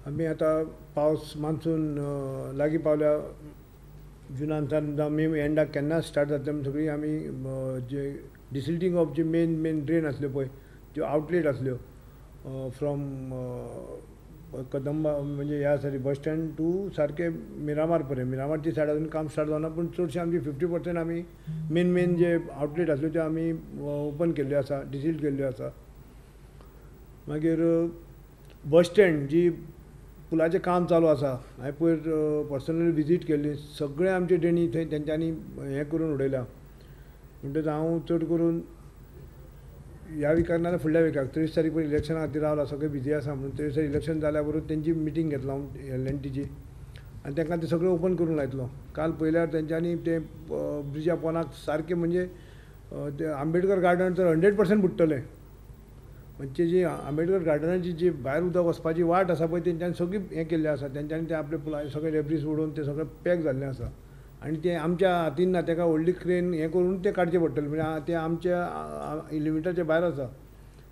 आम्ही आता पावस मान्सून लागीं पावल्या जुनांतल्यान जावं मे एंडाक केन्ना स्टार्ट जातले म्हणून सगळी आमी जे डिसिल्टिंग ऑफ जे मेन ड्रेन आसल्यो पळय ज्यो आउटलेट आसल्यो फ्रॉम कदंबा म्हणजे ह्या सायडी बस स्टँड टू सारके मिरामार पर्यंत मिरामारची सायड अजून काम स्टार्ट जावना पूण चडशे आमची 50% आमी मेन जे आउटलेट आसल्यो त्यो आमी ओपन केल्ल्यो आसा डिसिल्ट केल्ल्यो आसा. मागीर बस स्टँड जी पुलाचें काम चालू आसा हांवें पयर पर्सनली विजीट केल्ली सगळे आमचे ड्रेनी थंय तेंच्यांनी हें करून उडयल्या म्हणटच हांव चड करून ह्या विकाक नाजाल्यार फुडल्या विकाक 23 तारीख पयर इलेक्शना खातीर रावला सगळे बिजी आसा म्हणून 23 तारीख इलेक्शन जाल्या बरोबर तेंची मिटींग घेतलो हांव एल&टीची आनी तांकां तें सगळें ओपन करून लायतलो. काल पयल्यार तेंच्यांनी ते ब्रिजा पोंदाक सारकें म्हणजे ते आंबेडकर गार्डन तर 100% बुडटलें म्हणजे जी आंबेडकर गार्डनाची जी भायर उदक वचपाची वाट आसा पळय तेंच्यांनी सगळी हें केल्लें आसा तेंच्यांनी ते आपले पुलाचे सगळे डेब्रीज उडोवन ते सगळें पॅक जाल्लें आसा आनी तें आमच्या हातीन ना ताका व्हडली क्रेन हें करून ते काडचें पडटलें म्हणजे तें आमच्या लिमिटाचे भायर आसा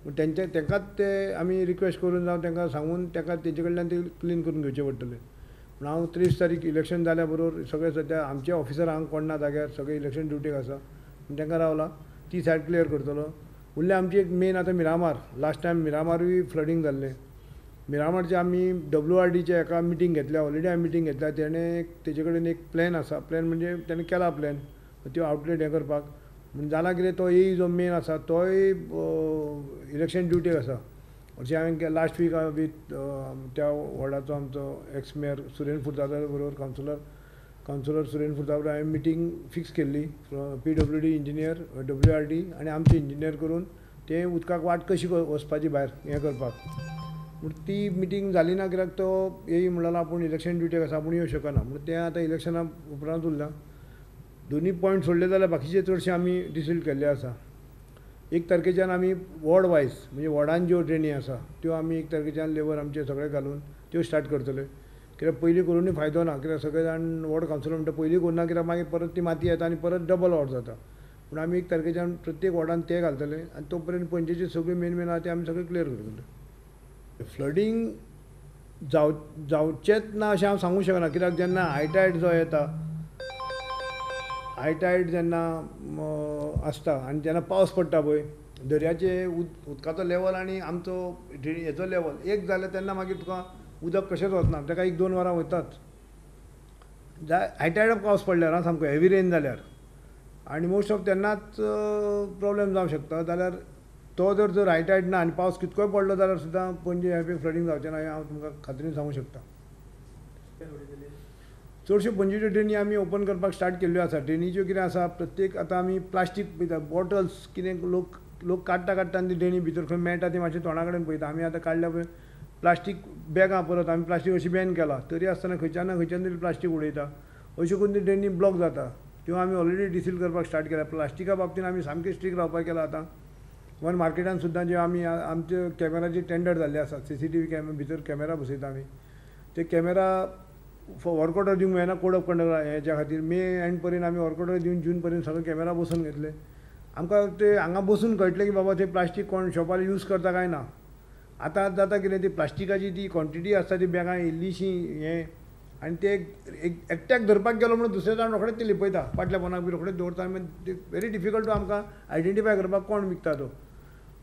पूण तांकांच ते आमी रिक्वेस्ट करून जावं तांकां सांगून ताका तेंचे कडल्यान ते क्लीन करून घेवचें पडटलें. पूण हांव 23 तारीख इलेक्शन जाल्या बरोबर सगळे सद्या आमचे ऑफिसर हांगा कोण ना जाग्यार सगळे इलेक्शन ड्युटीक आसा पूण तांकां रावला ती सायड क्लियर करतलो. उरलें आमची एक मेन आतां मिरामार लास्ट टायम मिरामारूय फ्लडींग जाल्लें मिरामारचे आमी WRDचे एका मिटींग घेतल्या ऑलरेडी हांवें मिटींग घेतल्या तेजे कडेन एक प्लॅन आसा प्लॅन म्हणजे तेणें केला प्लॅन त्यो आउटलेट हें करपाक पूण जाला कितें तो येय जो मेन आसा तोय इलेक्शन ड्युटीक आसा. अशें हांवें लास्ट वीक विथ त्या वॉर्डाचो आमचो एक्स मेयर सुरेंद्र फुर्तादा बरोबर कावन्सिलर सुरेंद्र फुर्तादा बरोबर हांवें मिटींग फिक्स केल्ली PWD इंजिनियर WRD आनी आमचे इंजिनियर करून तें उदकाक वाट कशी वचपाची भायर हें करपाक पूण ती मिटींग जाली ना कित्याक तो येय म्हणलो आपूण इलेक्शन ड्युटीक आसा आपूण येवं शकना म्हणून तें आतां इलेक्शना उपरांत उरलां. दोनी पॉयंट सोडले जाल्यार बाकीचे चडशे आमी डिसिल्ट केल्ले आसा. 1 तारखेच्यान आमी वॉर्ड वायज म्हणजे वॉर्डान ज्यो ड्रेनी आसा त्यो आमी 1 तारखेच्यान लेबर आमचे सगळे घालून त्यो स्टार्ट करतले कित्याक पयलीं करूनय फायदो ना कित्याक सगळे जाण वॉर्ड कावन्सिलर म्हणटा पयलीं करूना कित्याक मागीर परत ती माती येता आनी परत डबल वॉर्ड जाता पूण आमी 1 तारखेच्यान प्रत्येक वॉर्डान ते घालतले आनी तो पर्यंत पणजेचे सगळे मेन आहा ते आमी सगळे क्लियर करतले. फ्लडींग जावचेंच ना अशें हांव सांगूंक शकना कित्याक जेन्ना हाय टायड जो येता हाय टायड जेन्ना आसता आनी जेन्ना पावस पडटा पळय दर्याचे उदकाचो लेवल आनी आमचो हेचो लेवल एक जाल्यार तेन्ना मागीर तुका उदक कशेंच वचना ताका 1-2 वरां वयताच. हाय टायडाक पावस पडल्यार सामको हेवी रेन जाल्यार आनी मोस्ट ऑफ तेन्नाच प्रॉब्लेम जावंक शकता जाल्यार तो जर हाय टायड ना आनी पावस कितकोय पडलो जाल्यार सुद्दां पणजे ह्या फ्लडींग जावचें ना हें हांव तुमकां खात्रीन सांगूंक शकता. चडश्यो पणजेच्यो ड्रेनी आमी ओपन करपाक स्टार्ट केल्ल्यो आसा. ड्रेनीच्यो कितें आसा प्रत्येक आतां आमी प्लास्टीक पळयता बॉटल्स कितें लोक काडटा आनी ती ड्रेनी भितर खंय मेळटा ती मातशी तोंडा कडेन पळयता आमी आतां काडल्या पळय प्लास्टीक बॅगां परत आमी प्लास्टीक अशी बॅन केला तरी आसतना खंयच्यान ना खंयच्यान तरी प्लास्टीक उडयता अशें करून ती ड्रेनी ब्लॉक जाता त्यो आमी ऑलरेडी डिसील करपाक स्टार्ट केल्या. प्लास्टिका बाबतींत आमी सामकें स्ट्रिक्ट रावपाक केला आतां. वन मार्केटान सुद्दां जे आमी आमचे कॅमेराचे टेंडर जाल्ले आसा CCTV भितर कॅमेरा बसयता आमी ते कॅमेरा वर्क ऑर्डर दिवंक मेळना कोड ऑफ कंडक्ट हेच्या खातीर मे एंड पर्यंत आमी वर्क ऑर्डर दिवन जून पर्यंत सगळे कॅमेरा बसोवन घेतले. आमकां ते हांगा बसून कळटलें की बाबा ते प्लास्टीक कोण शॉपार यूज करता काय ना. आतां जाता कितें ती प्लास्टिकाची ती क्वॉन्टिटी आसता ती बॅगां इल्लीशी हें आनी ते एकट्याक धरपाक गेलो म्हणून दुसरे जाण रोखडेच ते लिपयता फाटल्या पोंदाक बी रोखडेच दवरता ते व्हेरी डिफिकल्ट टू आमकां आयडेंटिफाय करपाक कोण विकता तो.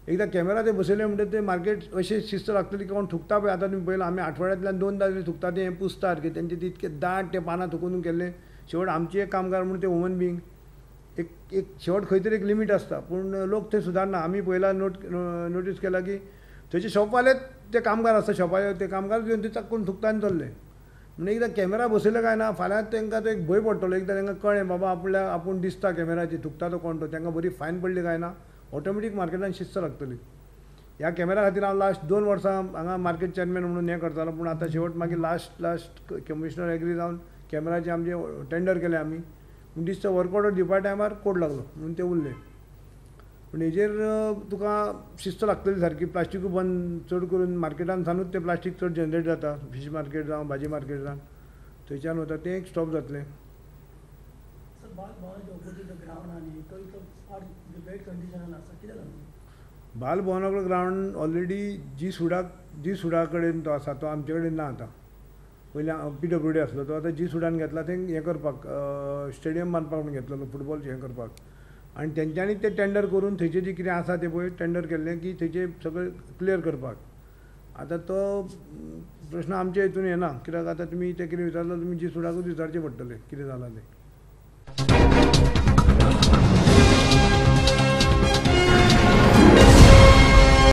एकदां कॅमेरा ते बसयले म्हणटकीर ते मार्केट अशें शिस्त लागतली की कोण थुकता पळय आतां तुमी पळयलां आमी आठवड्यांतल्यान 2दा तरी थुकता ते हें पुसता की तेंचे ते इतके दाट ते पानां थुकून केल्ले शेवट आमचे एक कामगार म्हणून ते वुमन बींग एक शेवट खंय तरी एक लिमीट आसता पूण लोक थंय सुदारना. आमी पयला नोटीस केला की थंयचे शॉपवालेच ते कामगार आसता शॉपाचे ते कामगार घेवन ते चाक्कून थुकता आनी चल्ले म्हणजे एकदां कॅमेरा बसयले काय ना फाल्यां तांकां तो एक भंय पडटलो एकदां तांकां कळ्ळें बाबा आपूण दिसता कॅमेराची थुकता तो कोण तो तांकां बरी फायन पडली काय ना ऑटोमॅटीक मार्केटान शिस्त लागतली. ह्या कॅमेरा खातीर हांव लास्ट 2 वर्सां हांगा मार्केट चॅरमॅन म्हणून हें करतालो पूण आतां शेवट मागीर लास्ट कमिशनर एग्री जावन कॅमेराचे आमचे टेंडर केले आमी पूण दिसता वर्क ऑर्डर दिवपा टायमार कोड लागलो म्हणून ते उरले. पूण हेजेर तुका शिस्त लागतली सारकी. प्लास्टीकूय बंद चड करून मार्केटान सानूच तें प्लास्टीक चड जनरेट जाता फीश मार्केट जावं भाजी मार्केट जावं थंयच्यान वता तें एक स्टॉप जातलें. बालभवना ग्रावंड ऑलरेडी जी सुडा कडेन तो आसा तो आमचे कडेन ना आतां. पयलीं PWD आसलो तो आतां जी सुडान घेतला थंय हें करपाक स्टेडियम बांदपाक म्हणून घेतलो फुटबॉल हें करपाक. आनी तेंच्यांनी तें टेंडर करून थंयचें जें कितें आसा तें पळय टेंडर केल्लें की थंयचें सगळें क्लियर करपाक. आतां तो प्रश्न आमच्या हितून येना, कित्याक आतां तुमी तें कितें विचारलो तुमी जी सुडाकूच विचारचें पडटलें कितें जालां तें.